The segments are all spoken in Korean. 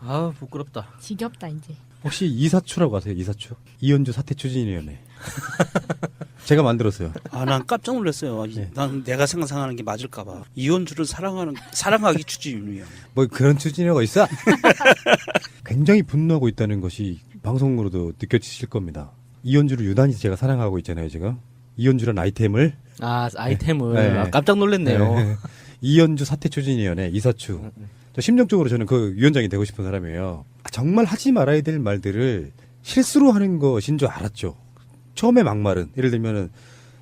아 부끄럽다. 지겹다 이제. 혹시 이사추라고 아세요? 이사추? 이현주 사퇴추진위원회. 제가 만들었어요. 아, 난 깜짝 놀랐어요. 네. 난 내가 상상하는 게 맞을까봐. 이현주를 사랑하기 추진위원. 뭐 그런 추진위가 있어? 굉장히 분노하고 있다는 것이 방송으로도 느껴지실 겁니다. 이현주를 유난히 제가 사랑하고 있잖아요, 지금. 이현주란 아이템을. 아 아이템을 네. 아, 깜짝 놀랐네요. 네. 이현주 사퇴추진위원회 이사추. 저 심정적으로 저는 그 위원장이 되고 싶은 사람이에요. 정말 하지 말아야 될 말들을 실수로 하는 것인 줄 알았죠. 처음에 막말은 예를 들면은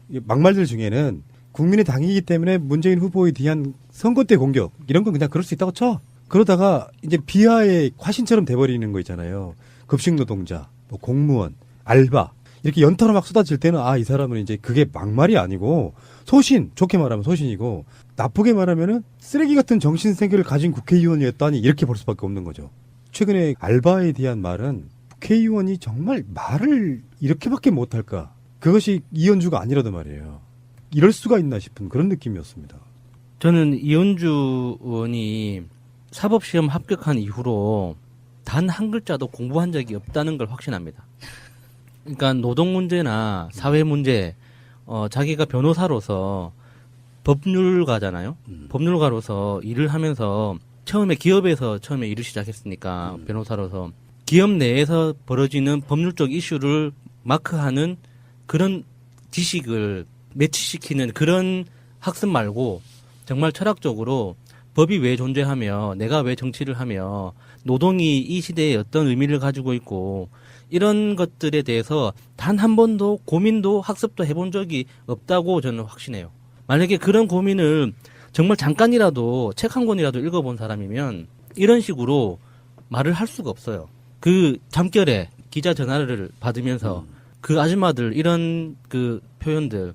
이 막말들 중에는 국민의 당이기 때문에 문재인 후보에 대한 선거 때 공격 이런 건 그냥 그럴 수 있다고 쳐. 그러다가 이제 비하의 화신처럼 돼버리는 거 있잖아요. 급식 노동자, 뭐 공무원, 알바 이렇게 연타로 막 쏟아질 때는 아, 이 사람은 이제 그게 막말이 아니고 소신, 좋게 말하면 소신이고 나쁘게 말하면은 쓰레기 같은 정신 세계를 가진 국회의원이었다니 이렇게 볼 수밖에 없는 거죠. 최근에 알바에 대한 말은 국회의원이 정말 말을 이렇게밖에 못할까? 그것이 이현주가 아니라도 말이에요. 이럴 수가 있나 싶은 그런 느낌이었습니다. 저는 이현주 의원이 사법시험 합격한 이후로 단 한 글자도 공부한 적이 없다는 걸 확신합니다. 그러니까 노동 문제나 사회 문제, 자기가 변호사로서 법률가잖아요. 법률가로서 일을 하면서 처음에 기업에서 처음에 일을 시작했으니까 변호사로서 기업 내에서 벌어지는 법률적 이슈를 마크하는 그런 지식을 매치시키는 그런 학습 말고 정말 철학적으로 법이 왜 존재하며 내가 왜 정치를 하며 노동이 이 시대에 어떤 의미를 가지고 있고 이런 것들에 대해서 단 한 번도 고민도 학습도 해본 적이 없다고 저는 확신해요. 만약에 그런 고민을 정말 잠깐이라도 책 한 권이라도 읽어본 사람이면 이런 식으로 말을 할 수가 없어요. 그 잠결에 기자 전화를 받으면서 그 아줌마들 이런 그 표현들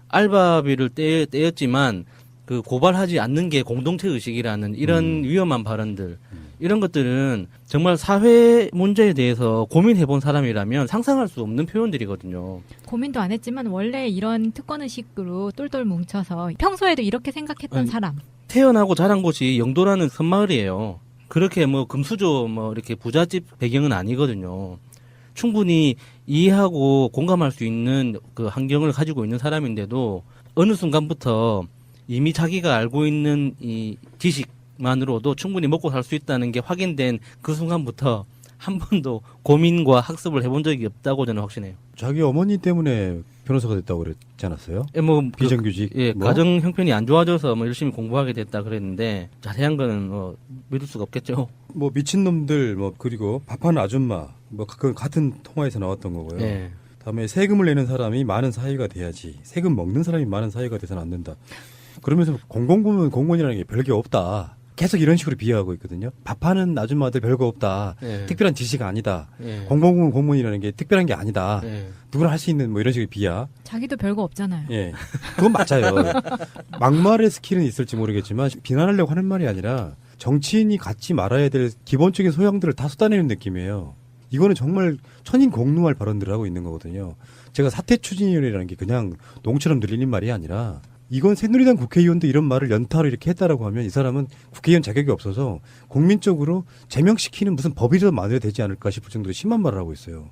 알바비를 떼었지만 그 고발하지 않는 게 공동체 의식이라는 이런 위험한 발언들 이런 것들은 정말 사회 문제에 대해서 고민해본 사람이라면 상상할 수 없는 표현들이거든요. 고민도 안 했지만 원래 이런 특권의식으로 똘똘 뭉쳐서 평소에도 이렇게 생각했던 사람. 태어나고 자란 곳이 영도라는 섬마을이에요. 그렇게 뭐 금수저 뭐 이렇게 부잣집 배경은 아니거든요. 충분히 이해하고 공감할 수 있는 그 환경을 가지고 있는 사람인데도 어느 순간부터 이미 자기가 알고 있는 이 지식만으로도 충분히 먹고 살 수 있다는 게 확인된 그 순간부터 한 번도 고민과 학습을 해본 적이 없다고 저는 확신해요. 자기 어머니 때문에 변호사가 됐다고 그랬지 않았어요? 뭐 비정규직. 예, 뭐? 가정 형편이 안 좋아져서 뭐 열심히 공부하게 됐다 그랬는데 자세한 거는 뭐 믿을 수가 없겠죠. 뭐 미친놈들 뭐 그리고 밥하는 아줌마 뭐 그건 같은 통화에서 나왔던 거고요. 예. 다음에 세금을 내는 사람이 많은 사회가 돼야지 세금 먹는 사람이 많은 사회가 돼서는 안 된다. 그러면서 공공부문 공무원이라는 게 별게 없다. 계속 이런 식으로 비하하고 있거든요. 밥하는 아줌마들 별거 없다. 예. 특별한 지식 아니다. 예. 공공부문 공무원이라는 게 특별한 게 아니다. 예. 누구나 할 수 있는 뭐 이런 식의 비하. 자기도 별거 없잖아요. 예, 그건 맞아요. 막말의 스킬은 있을지 모르겠지만 비난하려고 하는 말이 아니라 정치인이 갖지 말아야 될 기본적인 소양들을 다 쏟아내는 느낌이에요. 이거는 정말 천인공노할 발언들을 하고 있는 거거든요. 제가 사퇴추진위원회라는 게 그냥 농처럼 들리는 말이 아니라 이건 새누리당 국회의원도 이런 말을 연타로 이렇게 했다라고 하면 이 사람은 국회의원 자격이 없어서 국민적으로 제명시키는 무슨 법이라도 만들어야 되지 않을까 싶을 정도로 심한 말을 하고 있어요.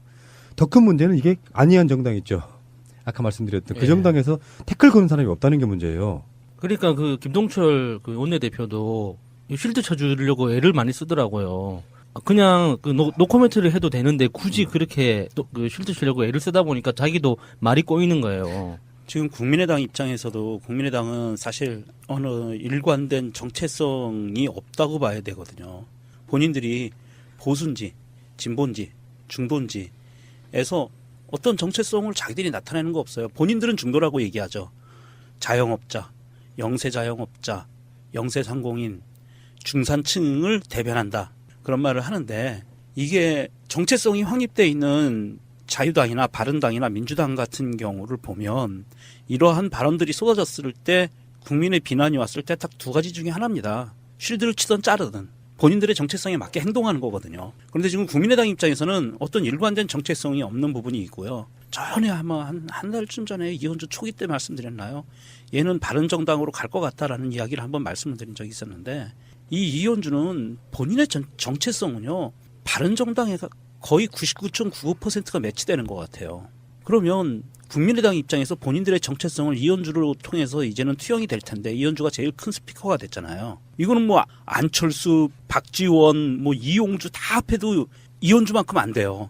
더 큰 문제는 이게 안희한 정당 있죠. 아까 말씀드렸던 그 예. 정당에서 태클 거는 사람이 없다는 게 문제예요. 그러니까 그 김동철 그 원내대표도 쉴드 쳐주려고 애를 많이 쓰더라고요. 그냥 그 노코멘트를 해도 되는데 굳이 그렇게 또 그 쉴드 치려고 애를 쓰다 보니까 자기도 말이 꼬이는 거예요. 지금 국민의당 입장에서도 국민의당은 사실 어느 일관된 정체성이 없다고 봐야 되거든요. 본인들이 보수인지 진보인지 중도인지에서 어떤 정체성을 자기들이 나타내는 거 없어요. 본인들은 중도라고 얘기하죠. 자영업자, 영세자영업자, 영세상공인, 중산층을 대변한다. 그런 말을 하는데 이게 정체성이 확립되어 있는 자유당이나 바른당이나 민주당 같은 경우를 보면 이러한 발언들이 쏟아졌을 때 국민의 비난이 왔을 때 딱 두 가지 중에 하나입니다. 쉴드를 치든 자르든 본인들의 정체성에 맞게 행동하는 거거든요. 그런데 지금 국민의당 입장에서는 어떤 일관된 정체성이 없는 부분이 있고요. 전에 아마 한 달쯤 전에 이현주 초기 때 말씀드렸나요? 얘는 바른정당으로 갈 것 같다라는 이야기를 한번 말씀을 드린 적이 있었는데 이 이현주는 본인의 정체성은요, 바른정당에 거의 99.95%가 매치되는 것 같아요. 그러면 국민의당 입장에서 본인들의 정체성을 이현주를 통해서 이제는 투영이 될 텐데, 이현주가 제일 큰 스피커가 됐잖아요. 이거는 뭐 안철수, 박지원, 뭐 이용주 다 합해도 이현주만큼 안 돼요.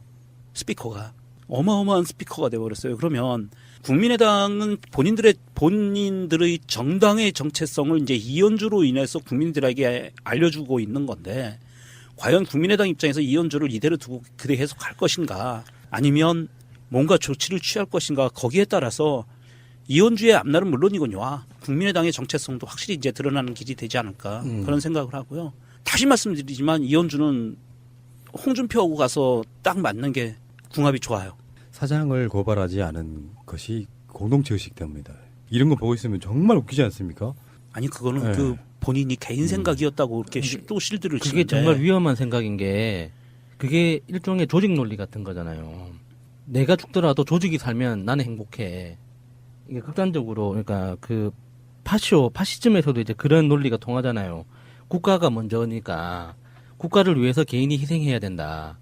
스피커가. 어마어마한 스피커가 돼버렸어요. 그러면 국민의당은 본인들의 정당의 정체성을 이제 이현주로 인해서 국민들에게 알려주고 있는 건데, 과연 국민의당 입장에서 이현주를 이대로 두고 그대 계속 갈 것인가, 아니면 뭔가 조치를 취할 것인가, 거기에 따라서 이현주의 앞날은 물론이군요. 국민의당의 정체성도 확실히 이제 드러나는 길이 되지 않을까, 그런 생각을 하고요. 다시 말씀드리지만 이현주는 홍준표하고 가서 딱 맞는 게 궁합이 좋아요. 사장을 고발하지 않은 것이 공동체 의식 때문이다. 이런 거 보고 있으면 정말 웃기지 않습니까? 아니 그거는 네. 그 본인이 개인 생각이었다고 이렇게 또 실드를 치는데, 그게 정말 위험한 생각인 게, 그게 일종의 조직 논리 같은 거잖아요. 내가 죽더라도 조직이 살면 나는 행복해. 이게 극단적으로, 그러니까 그 파시즘에서도 이제 그런 논리가 통하잖아요. 국가가 먼저니까 국가를 위해서 개인이 희생해야 된다.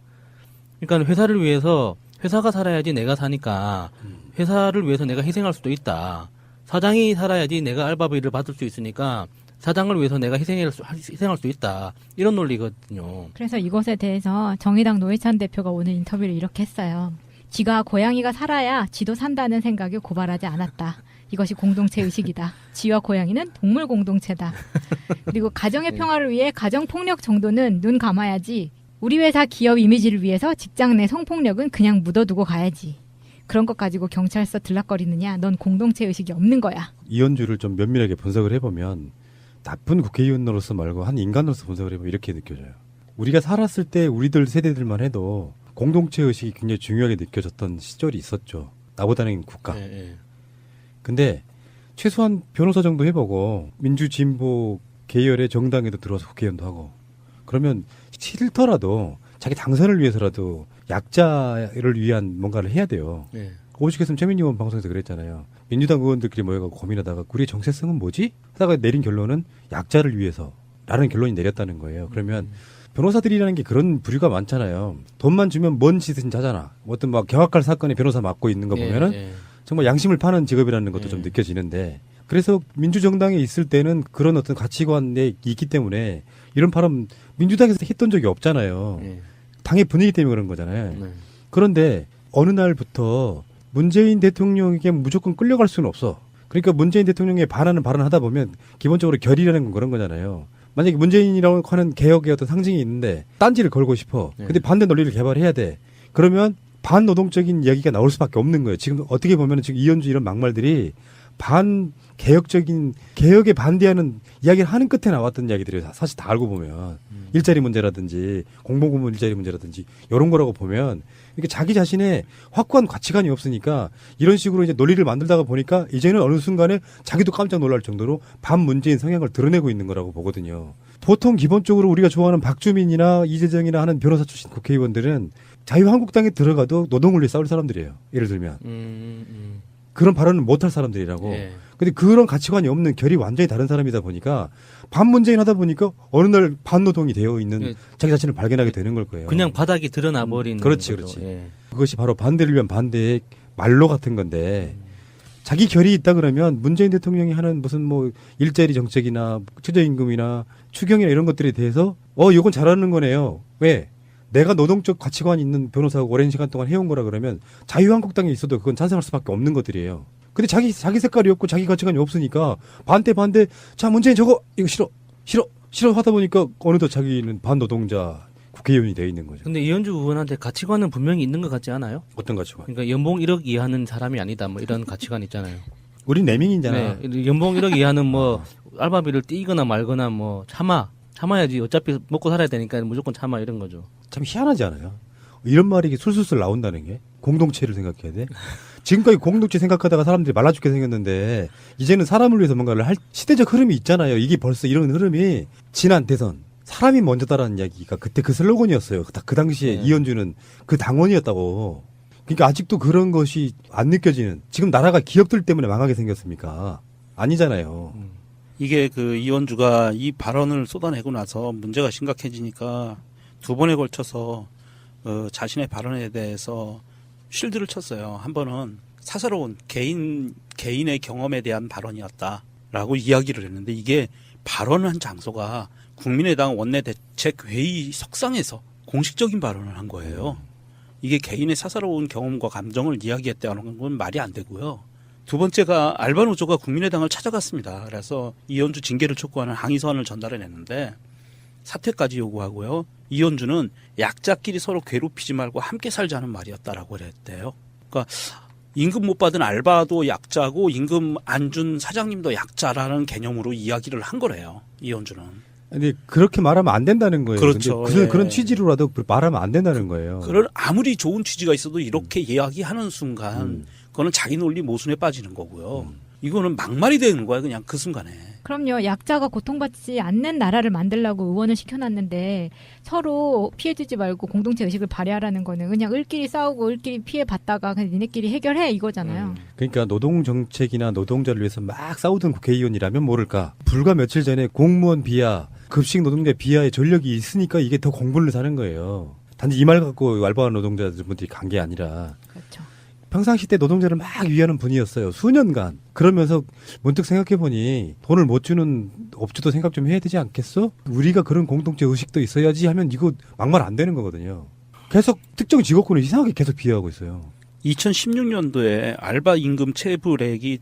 그러니까 회사를 위해서, 회사가 살아야지 내가 사니까 회사를 위해서 내가 희생할 수도 있다. 사장이 살아야지 내가 알바비를 받을 수 있으니까 사장을 위해서 내가 희생할 수 있다. 이런 논리거든요. 그래서 이것에 대해서 정의당 노회찬 대표가 오늘 인터뷰를 이렇게 했어요. 지가 고양이가 살아야 지도 산다는 생각에 고발하지 않았다. 이것이 공동체 의식이다. 지와 고양이는 동물 공동체다. 그리고 가정의 평화를 위해 가정폭력 정도는 눈 감아야지. 우리 회사 기업 이미지를 위해서 직장 내 성폭력은 그냥 묻어두고 가야지. 그런 것 가지고 경찰서 들락거리느냐? 넌 공동체 의식이 없는 거야. 이현주를 좀 면밀하게 분석을 해보면 나쁜 국회의원으로서 말고 한 인간으로서 분석을 해보면 이렇게 느껴져요. 우리가 살았을 때 우리들 세대들만 해도 공동체 의식이 굉장히 중요하게 느껴졌던 시절이 있었죠. 나보다는 국가. 네. 근데 최소한 변호사 정도 해보고 민주진보 계열의 정당에도 들어와서 국회의원도 하고, 그러면 싫더라도 자기 당선을 위해서라도 약자를 위한 뭔가를 해야 돼요. 네. 오죽했으면 최민희 의원 방송에서 그랬잖아요. 민주당 의원들끼리 모여서 고민하다가 우리의 정체성은 뭐지? 하다가 내린 결론은 약자를 위해서라는 결론이 내렸다는 거예요. 그러면 변호사들이라는 게 그런 부류가 많잖아요. 돈만 주면 뭔 짓은 하잖아. 어떤 막 경악할 사건에 변호사 맡고 있는 거 보면은 정말 양심을 파는 직업이라는 것도 좀 느껴지는데, 그래서 민주정당에 있을 때는 그런 어떤 가치관에 있기 때문에 이런 발언 민주당에서 했던 적이 없잖아요. 당의 분위기 때문에 그런 거잖아요. 그런데 어느 날부터 문재인 대통령에게 무조건 끌려갈 수는 없어. 그러니까 문재인 대통령에 반하는 발언을 하다 보면 기본적으로 결의라는 건 그런 거잖아요. 만약에 문재인이라고 하는 개혁의 어떤 상징이 있는데 딴지를 걸고 싶어. 근데 반대 논리를 개발해야 돼. 그러면 반노동적인 이야기가 나올 수밖에 없는 거예요. 지금 어떻게 보면 지금 이현주 이런 막말들이 반개혁적인, 개혁에 반대하는 이야기를 하는 끝에 나왔던 이야기들이 사실 다 알고 보면 일자리 문제라든지 공공부문 일자리 문제라든지 이런 거라고 보면 이렇게 자기 자신의 확고한 가치관이 없으니까 이런 식으로 이제 논리를 만들다가 보니까 이제는 어느 순간에 자기도 깜짝 놀랄 정도로 반문재인 성향을 드러내고 있는 거라고 보거든요. 보통 기본적으로 우리가 좋아하는 박주민이나 이재정이나 하는 변호사 출신 국회의원들은 자유한국당에 들어가도 노동을 위해 싸울 사람들이에요. 예를 들면. 그런 발언을 못할 사람들이라고. 근데 그런 가치관이 없는 결이 완전히 다른 사람이다 보니까 반문재인 하다 보니까 어느 날 반노동이 되어 있는 자기 자신을 발견하게 되는 걸 거예요. 그냥 바닥이 드러나 버리는 그렇지, 거죠. 그렇지. 그것이 바로 반대를 위한 반대의 말로 같은 건데, 자기 결이 있다 그러면 문재인 대통령이 하는 무슨 뭐 일자리 정책이나 최저임금이나 추경이나 이런 것들에 대해서 이건 잘하는 거네요. 왜? 내가 노동적 가치관이 있는 변호사고 오랜 시간 동안 해온 거라 그러면 자유한국당에 있어도 그건 찬성할 수밖에 없는 것들이에요. 근데 자기 색깔이 없고 자기 가치관이 없으니까 반대. 자, 문재인 저거 이거 싫어 하다 보니까 어느덧 자기는 반노동자 국회의원이 돼 있는 거죠. 근데 이현주 의원한테 가치관은 분명히 있는 것 같지 않아요? 어떤 가치관? 그러니까 연봉 1억 이하는 사람이 아니다. 뭐 이런 가치관 있잖아요. 우린 내민이잖아. 네, 연봉 1억 이하는 뭐 알바비를 띄거나 말거나 뭐 참아야지. 어차피 먹고 살아야 되니까 무조건 참아, 이런 거죠. 참 희한하지 않아요? 이런 말이 이게 술술술 나온다는 게 공동체를 생각해야 돼. 지금까지 공동체 생각하다가 사람들이 말라 죽게 생겼는데 이제는 사람을 위해서 뭔가를 할 시대적 흐름이 있잖아요. 이게 벌써 이런 흐름이 지난 대선 사람이 먼저다라는 이야기가 그때 그 슬로건이었어요. 그 당시에 이현주는 그 당원이었다고. 그러니까 아직도 그런 것이 안 느껴지는, 지금 나라가 기업들 때문에 망하게 생겼습니까? 아니잖아요. 이게 그 이현주가 이 발언을 쏟아내고 나서 문제가 심각해지니까 두 번에 걸쳐서 자신의 발언에 대해서 쉴드를 쳤어요. 한 번은 사사로운 개인의 경험에 대한 발언이었다라고 이야기를 했는데 이게 발언한 장소가 국민의당 원내대책회의 석상에서 공식적인 발언을 한 거예요. 이게 개인의 사사로운 경험과 감정을 이야기했다는 건 말이 안 되고요. 두 번째가 알바노조가 국민의당을 찾아갔습니다. 그래서 이현주 징계를 촉구하는 항의서한을 전달해냈는데 사퇴까지 요구하고요. 이현주는 약자끼리 서로 괴롭히지 말고 함께 살자는 말이었다라고 그랬대요. 그러니까 임금 못 받은 알바도 약자고 임금 안 준 사장님도 약자라는 개념으로 이야기를 한 거래요. 이현주는. 근데 그렇게 말하면 안 된다는 거예요. 그렇죠. 근데 예. 그런 취지로라도 말하면 안 된다는 거예요. 그런 아무리 좋은 취지가 있어도 이렇게 이야기하는 순간 그거는 자기 논리 모순에 빠지는 거고요. 이거는 막말이 되는 거야 그냥 그 순간에. 그럼요. 약자가 고통받지 않는 나라를 만들려고 의원을 시켜놨는데 서로 피해주지 말고 공동체 의식을 발휘하라는 거는 그냥 을끼리 싸우고 을끼리 피해받다가 그냥 니네끼리 해결해 이거잖아요. 그러니까 노동정책이나 노동자를 위해서 막 싸우던 국회의원이라면 모를까. 불과 며칠 전에 공무원 비하, 급식 노동자 비하의 전력이 있으니까 이게 더 공분을 사는 거예요. 단지 이 말 갖고 알바 노동자들분들이 간 게 아니라 그렇죠. 평상시 때 노동자를 막 위하는 분이었어요. 수년간. 그러면서 문득 생각해보니 돈을 못 주는 업주도 생각 좀 해야 되지 않겠어? 우리가 그런 공동체 의식도 있어야지 하면 이거 막말 안 되는 거거든요. 계속 특정 직업군을 이상하게 계속 비하하고 있어요. 2016년도에 알바 임금 체불액이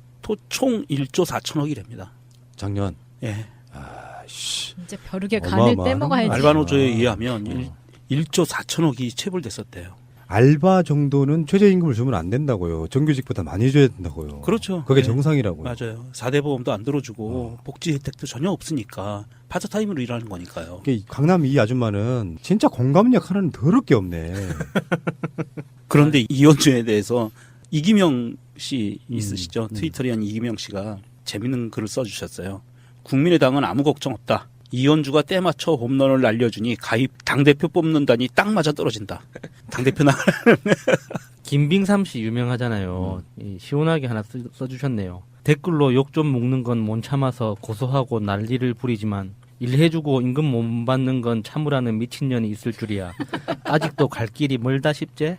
총 1조 4천억이랍니다. 작년. 예. 아씨. 이제 벼룩의 간을 어마어마한 떼먹어야지. 거. 알바노조에 의하면 1조 4천억이 체불됐었대요. 알바 정도는 최저임금을 주면 안 된다고요. 정규직보다 많이 줘야 된다고요. 그렇죠. 그게 네. 정상이라고요. 맞아요. 4대 보험도 안 들어주고 복지 혜택도 전혀 없으니까 파트타임으로 일하는 거니까요. 강남 이 아줌마는 진짜 공감력 하나는 더럽게 없네. 그런데 이현주에 대해서 이기명 씨 있으시죠? 트위터리한 이기명 씨가 재밌는 글을 써주셨어요. 국민의당은 아무 걱정 없다. 이현주가 때 맞춰 홈런을 날려주니 가입 당대표 뽑는다니 딱 맞아 떨어진다. 당대표 나가는. 김빙삼 씨 유명하잖아요. 이 시원하게 하나 써주셨네요. 댓글로 욕 좀 먹는 건 못 참아서 고소하고 난리를 부리지만 일해주고 임금 못 받는 건 참으라는 미친년이 있을 줄이야. 아직도 갈 길이 멀다 싶제?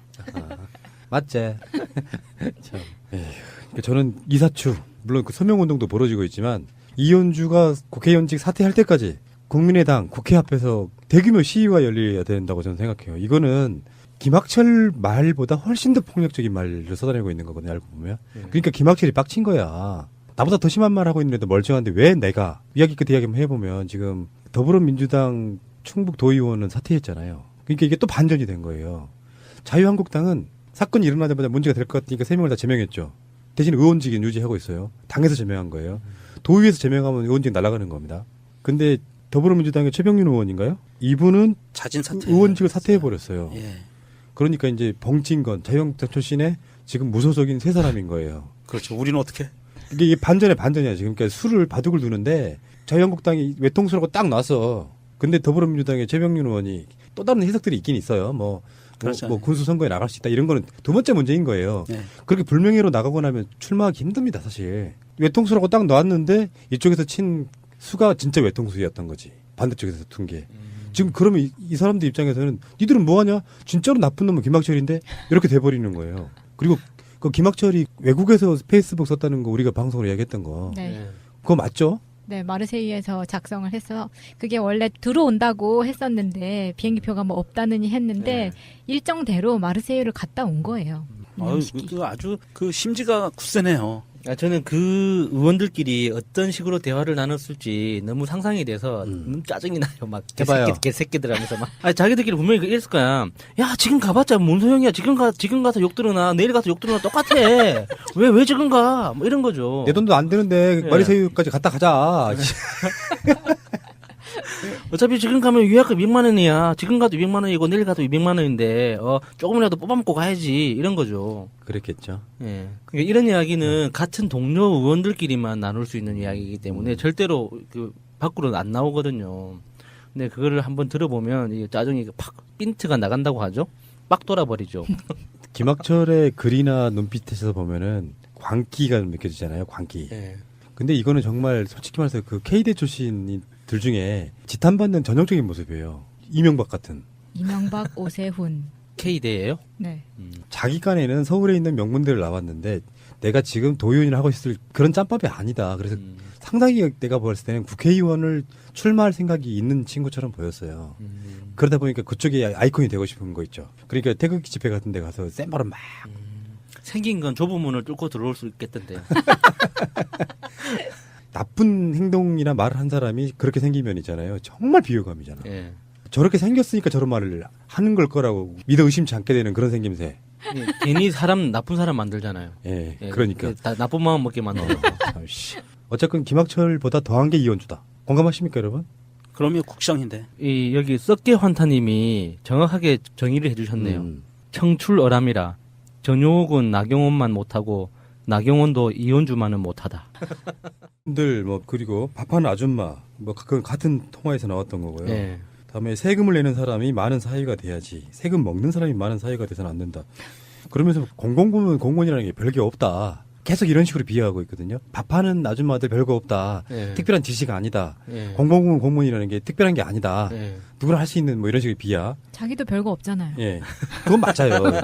맞제. 참. 그러니까 저는 이사추, 물론 그 서명운동도 벌어지고 있지만 이현주가 국회의원직 사퇴할 때까지 국민의당 국회 앞에서 대규모 시위가 열려야 된다고 저는 생각해요. 이거는 김학철 말보다 훨씬 더 폭력적인 말을 쏟아내고 있는 거거든요. 알고 보면. 그러니까 김학철이 빡친 거야. 나보다 더 심한 말 하고 있는데도 멀쩡한데 왜 내가 이야기 끝에 이야기 한번 해보면 지금 더불어민주당 충북도의원은 사퇴했잖아요. 그러니까 이게 또 반전이 된 거예요. 자유한국당은 사건이 일어나자마자 문제가 될 것 같으니까 3명을 다 제명했죠. 대신 의원직은 유지하고 있어요. 당에서 제명한 거예요. 도의회에서 제명하면 의원직 날아가는 겁니다. 근데 더불어민주당의 최병윤 의원인가요? 이분은 자진 사퇴. 의원직을 사퇴해버렸어요. 예. 그러니까 이제 벙찐건 자유한국당 출신의 지금 무소속인 세 사람인 거예요. 그렇죠. 우리는 어떻게? 이게 반전의 반전이야 지금. 그러니까 술을 바둑을 두는데 자유한국당이 외통수라고 딱 놔서 근데 더불어민주당의 최병윤 의원이 또 다른 해석들이 있긴 있어요. 뭐 군수 선거에 나갈 수 있다 이런 거는 두 번째 문제인 거예요. 네. 그렇게 불명예로 나가고 나면 출마하기 힘듭니다 사실. 외통수라고 딱 놨는데 이쪽에서 친 수가 진짜 외통수였던 거지. 반대쪽에서 둔 게. 지금 그러면 이 사람들 입장에서는 니들은 뭐하냐? 진짜로 나쁜 놈은 김학철인데 이렇게 돼버리는 거예요. 그리고 그 김학철이 외국에서 페이스북 썼다는 거 우리가 방송으로 이야기했던 거. 네. 그거 맞죠? 네, 마르세유에서 작성을 해서 그게 원래 들어온다고 했었는데 비행기표가 뭐 없다느니 했는데 일정대로 마르세유를 갔다 온 거예요. 아유, 아주 그 심지가 굳세네요. 저는 그 의원들끼리 어떤 식으로 대화를 나눴을지 너무 상상이 돼서 너무 짜증이 나요. 막 해봐요. 개새끼들 하면서 막. 아니, 자기들끼리 분명히 이랬을 거야. 야, 지금 가봤자 뭔 소용이야. 지금 가서 욕 들으나 내일 가서 욕 들으나 똑같아. 왜 지금 가? 뭐 이런 거죠. 내 돈도 안 되는데 예. 마리세유까지 갔다 가자. 어차피 지금 가면 유약금 200만 원이야. 지금 가도 200만 원이고 내일 가도 200만 원인데 조금이라도 뽑아먹고 가야지. 이런 거죠. 그랬겠죠. 예. 그러니까 이런 이야기는 같은 동료 의원들끼리만 나눌 수 있는 이야기이기 때문에 절대로 그 밖으로 안 나오거든요. 근데 그거를 한번 들어보면 이게 짜증이 팍 핀트가 나간다고 하죠. 빡 돌아버리죠. 김학철의 글이나 눈빛에서 보면은 광기가 느껴지잖아요. 광기. 예. 근데 이거는 정말 솔직히 말해서 그 K대 출신들 중에 지탄받는 전형적인 모습이에요. 이명박 같은. 이명박, 오세훈. K대예요? 네. 자기 간에는 서울에 있는 명문대를 나왔는데 내가 지금 도의원을 하고 있을 그런 짬밥이 아니다. 그래서 상당히 내가 봤을 때는 국회의원을 출마할 생각이 있는 친구처럼 보였어요. 그러다 보니까 그쪽에 아이콘이 되고 싶은 거 있죠. 그러니까 태극기 집회 같은 데 가서 센 말은 막 생긴 건 좁은 문을 뚫고 들어올 수 있겠던데요. 나쁜 행동이나 말을 한 사람이 그렇게 생기면 있잖아요. 정말 비호감이잖아. 예. 저렇게 생겼으니까 저런 말을 하는 걸 거라고 믿어 의심치 않게 되는 그런 생김새. 예, 괜히 사람 나쁜 사람 만들잖아요. 예, 예, 그러니까. 다 나쁜 마음 먹게 만들어. 아이씨. 어쨌건 김학철보다 더한 게 이현주다. 공감하십니까, 여러분? 그러면 국장인데. 이 여기 썩게 환타님이 정확하게 정의를 해주셨네요. 청출어람이라 전용욱은 나경원만 못하고 나경원도 이현주만은 못하다. 들 뭐 그리고 밥하는 아줌마 뭐 그 같은 통화에서 나왔던 거고요. 예. 다음에 세금을 내는 사람이 많은 사회가 돼야지. 세금 먹는 사람이 많은 사회가 돼서는 안 된다. 그러면서 공공부문 공무원이라는 게 별게 없다. 계속 이런 식으로 비하하고 있거든요. 밥하는 아줌마들 별거 없다. 예. 특별한 지시가 아니다. 예. 공공부문 공무원이라는 게 특별한 게 아니다. 예. 누구나 할 수 있는 뭐 이런 식의 비하. 자기도 별거 없잖아요. 예. 그건 맞아요.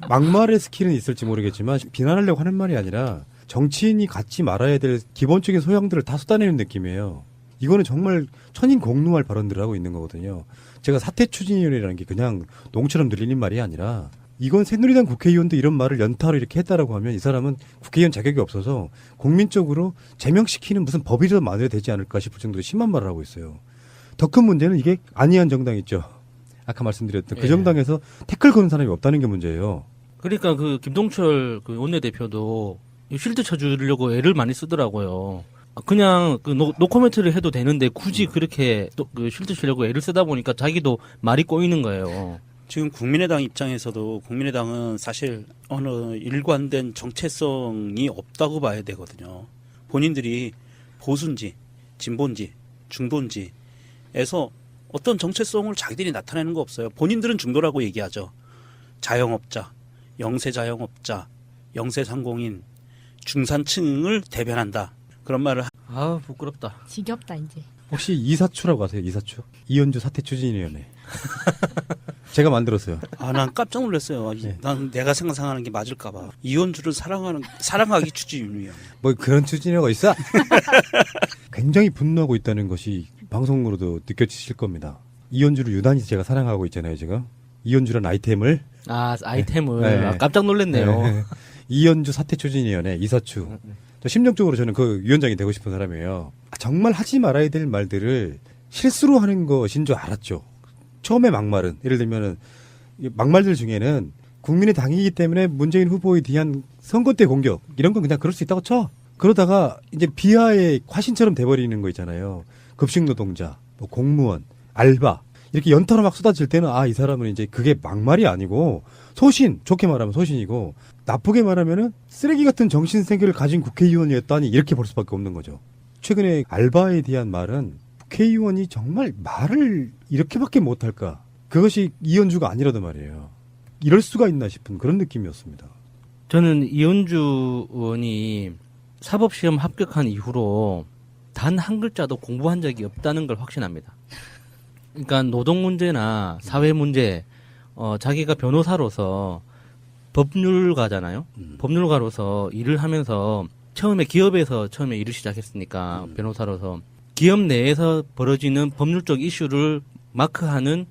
막말의 스킬은 있을지 모르겠지만 비난하려고 하는 말이 아니라 정치인이 갖지 말아야 될 기본적인 소양들을 다 쏟아내는 느낌이에요. 이거는 정말 천인공노할 발언들을 하고 있는 거거든요. 제가 사퇴 추진위원회라는 게 그냥 농처럼 들리는 말이 아니라 이건 새누리당 국회의원도 이런 말을 연타로 이렇게 했다라고 하면 이 사람은 국회의원 자격이 없어서 국민적으로 제명시키는 무슨 법이라도 만들어야 되지 않을까 싶을 정도로 심한 말을 하고 있어요. 더 큰 문제는 이게 안희한 정당 있죠. 아까 말씀드렸던 그 예. 정당에서 태클 거는 사람이 없다는 게 문제예요. 그러니까 그 김동철 그 원내대표도 쉴드 쳐주려고 애를 많이 쓰더라고요. 그냥 그 노코멘트를 해도 되는데 굳이 그렇게 또 그 쉴드 치려고 애를 쓰다 보니까 자기도 말이 꼬이는 거예요. 지금 국민의당 입장에서도 국민의당은 사실 어느 일관된 정체성이 없다고 봐야 되거든요. 본인들이 보수인지 진보인지 중도인지에서 어떤 정체성을 자기들이 나타내는 거 없어요. 본인들은 중도라고 얘기하죠. 자영업자, 영세자영업자, 영세상공인, 중산층을 대변한다. 그런 말을 아 부끄럽다. 지겹다 이제. 혹시 이사추라고 아세요? 이사추? 이현주 사퇴 추진위원회. 제가 만들었어요. 난 깜짝 놀랐어요. 네. 난 내가 상상하는 게 맞을까봐. 이현주를 사랑하기 추진위원회. 뭐 그런 추진위가 있어? 굉장히 분노하고 있다는 것이 방송으로도 느껴지실 겁니다. 이현주를 유난히 제가 사랑하고 있잖아요, 지금. 이현주란 아이템을. 아 아이템을 네. 아, 깜짝 놀랐네요. 네. 이현주 사퇴 추진위원회 이사추. 심정적으로 저는 그 위원장이 되고 싶은 사람이에요. 정말 하지 말아야 될 말들을 실수로 하는 것인 줄 알았죠. 처음에 막말은 예를 들면은 막말들 중에는 국민의 당이기 때문에 문재인 후보에 대한 선거 때 공격 이런 건 그냥 그럴 수 있다고 쳐. 그러다가 이제 비하의 화신처럼 돼버리는 거 있잖아요. 급식 노동자, 뭐 공무원, 알바 이렇게 연타로 막 쏟아질 때는 이 사람은 이제 그게 막말이 아니고 소신, 좋게 말하면 소신이고 나쁘게 말하면은 쓰레기 같은 정신 세계를 가진 국회의원이었다니 이렇게 볼 수밖에 없는 거죠. 최근에 알바에 대한 말은 국회의원이 정말 말을 이렇게밖에 못할까? 그것이 이현주가 아니라도 말이에요. 이럴 수가 있나 싶은 그런 느낌이었습니다. 저는 이현주 의원이 사법시험 합격한 이후로 단 한 글자도 공부한 적이 없다는 걸 확신합니다. 그러니까 노동 문제나 사회 문제, 자기가 변호사로서 법률가잖아요. 법률가로서 일을 하면서 처음에 기업에서 처음에 일을 시작했으니까 변호사로서 기업 내에서 벌어지는 법률적 이슈를 마크하는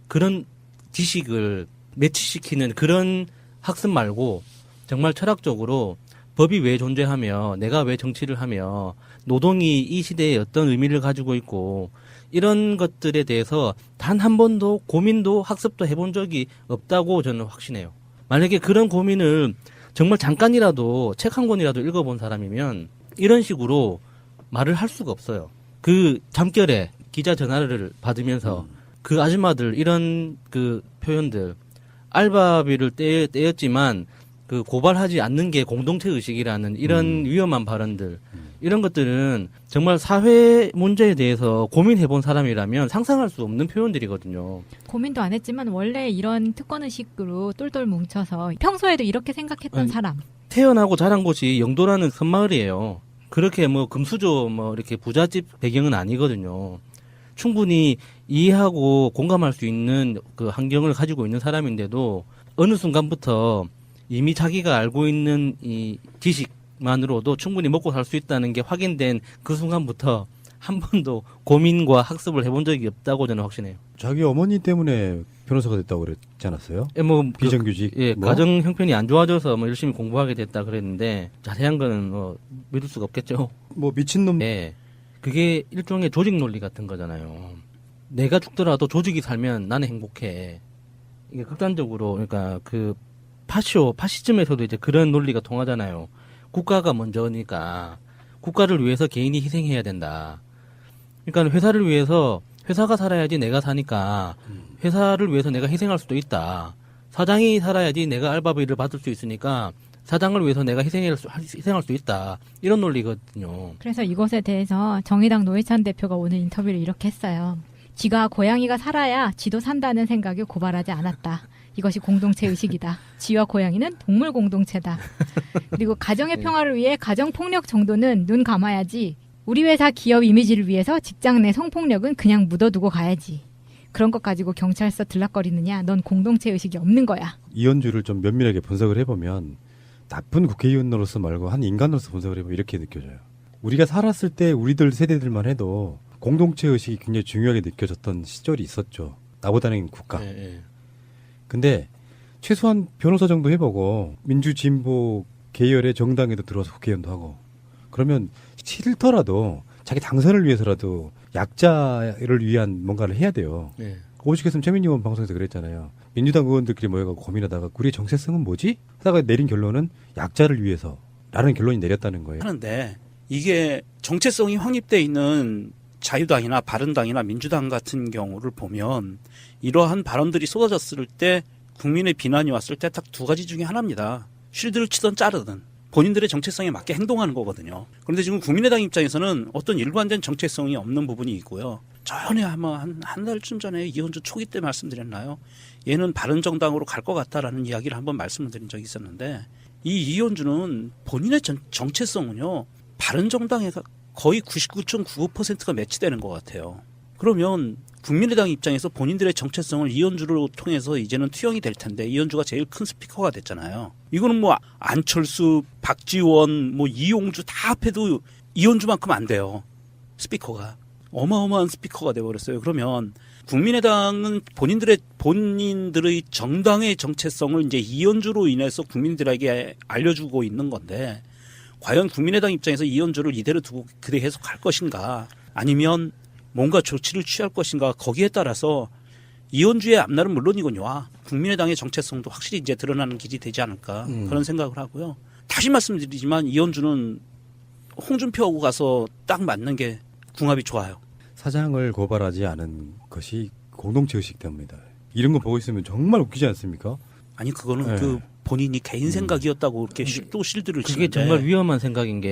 그런 지식을 매치시키는 그런 학습 말고 정말 철학적으로 법이 왜 존재하며 내가 왜 정치를 하며 노동이 이 시대에 어떤 의미를 가지고 있고 이런 것들에 대해서 단 한 번도 고민도 학습도 해본 적이 없다고 저는 확신해요. 만약에 그런 고민을 정말 잠깐이라도 책 한 권이라도 읽어본 사람이면 이런 식으로 말을 할 수가 없어요. 그 잠결에 기자 전화를 받으면서 그 아줌마들 이런 그 표현들 알바비를 떼었지만 그 고발하지 않는 게 공동체 의식이라는 이런 위험한 발언들 이런 것들은 정말 사회 문제에 대해서 고민해본 사람이라면 상상할 수 없는 표현들이거든요. 고민도 안 했지만 원래 이런 특권의식으로 똘똘 뭉쳐서 평소에도 이렇게 생각했던 아니, 사람. 태어나고 자란 곳이 영도라는 섬마을이에요. 그렇게 뭐 금수저 뭐 이렇게 부잣집 배경은 아니거든요. 충분히 이해하고 공감할 수 있는 그 환경을 가지고 있는 사람인데도 어느 순간부터 이미 자기가 알고 있는 이 지식만으로도 충분히 먹고 살 수 있다는 게 확인된 그 순간부터 한 번도 고민과 학습을 해본 적이 없다고 저는 확신해요. 자기 어머니 때문에 변호사가 됐다고 그랬지 않았어요? 뭐 비정규직. 예, 뭐? 가정 형편이 안 좋아져서 뭐 열심히 공부하게 됐다 그랬는데 자세한 거는 뭐 믿을 수가 없겠죠. 뭐 미친놈. 네, 그게 일종의 조직 논리 같은 거잖아요. 내가 죽더라도 조직이 살면 나는 행복해. 이게 극단적으로 그러니까 그 파시즘에서도 이제 그런 논리가 통하잖아요. 국가가 먼저니까 국가를 위해서 개인이 희생해야 된다. 그러니까 회사를 위해서 회사가 살아야지 내가 사니까 회사를 위해서 내가 희생할 수도 있다. 사장이 살아야지 내가 알바비를 받을 수 있으니까 사장을 위해서 내가 희생할 수 있다. 이런 논리거든요. 그래서 이것에 대해서 정의당 노회찬 대표가 오늘 인터뷰를 이렇게 했어요. 지가 고양이가 살아야 지도 산다는 생각에 고발하지 않았다. 이것이 공동체 의식이다. 지와 고양이는 동물 공동체다. 그리고 가정의 평화를 위해 가정폭력 정도는 눈 감아야지. 우리 회사 기업 이미지를 위해서 직장 내 성폭력은 그냥 묻어두고 가야지. 그런 것 가지고 경찰서 들락거리느냐? 넌 공동체 의식이 없는 거야. 이현주를 좀 면밀하게 분석을 해보면 나쁜 국회의원으로서 말고 한 인간으로서 분석을 해보면 이렇게 느껴져요. 우리가 살았을 때 우리들 세대들만 해도 공동체 의식이 굉장히 중요하게 느껴졌던 시절이 있었죠. 나보다는 국가. 예. 근데 최소한 변호사 정도 해보고 민주진보 계열의 정당에도 들어와서 국회의원도 하고 그러면 싫더라도 자기 당선을 위해서라도 약자를 위한 뭔가를 해야 돼요. 예. 오죽했으면 최민희 의원 방송에서 그랬잖아요. 민주당 의원들끼리 모여가지고 고민하다가 우리의 정체성은 뭐지? 하다가 내린 결론은 약자를 위해서라는 결론이 내렸다는 거예요. 하는데 이게 정체성이 확립돼 있는 자유당이나 바른당이나 민주당 같은 경우를 보면 이러한 발언들이 쏟아졌을 때 국민의 비난이 왔을 때 딱 두 가지 중에 하나입니다. 쉴드를 치든 자르든 본인들의 정체성에 맞게 행동하는 거거든요. 그런데 지금 국민의당 입장에서는 어떤 일관된 정체성이 없는 부분이 있고요. 전에 아마 한 달쯤 전에 이현주 초기 때 말씀드렸나요? 얘는 바른정당으로 갈 것 같다라는 이야기를 한번 말씀을 드린 적이 있었는데 이 이현주는 본인의 정체성은요. 바른정당에 거의 99.95%가 매치되는 것 같아요. 그러면 국민의당 입장에서 본인들의 정체성을 이현주를 통해서 이제는 투영이 될 텐데 이현주가 제일 큰 스피커가 됐잖아요. 이거는 뭐 안철수, 박지원, 뭐 이용주 다 합해도 이현주만큼 안 돼요. 스피커가. 어마어마한 스피커가 돼버렸어요. 그러면 국민의당은 본인들의 정당의 정체성을 이제 이현주로 인해서 국민들에게 알려주고 있는 건데 과연 국민의당 입장에서 이현주를 이대로 두고 그대로 해석할 것인가 아니면 뭔가 조치를 취할 것인가 거기에 따라서 이현주의 앞날은 물론이군요. 국민의당의 정체성도 확실히 이제 드러나는 길이 되지 않을까 그런 생각을 하고요. 다시 말씀드리지만 이현주는 홍준표하고 가서 딱 맞는 게 궁합이 좋아요. 사장을 고발하지 않은 것이 공동체 의식 때문이다. 이런 거 보고 있으면 정말 웃기지 않습니까? 아니 그거는 네. 그 본인이 개인 생각이었다고 이렇게 또 실드를 그게 치는데 정말 위험한 생각인 게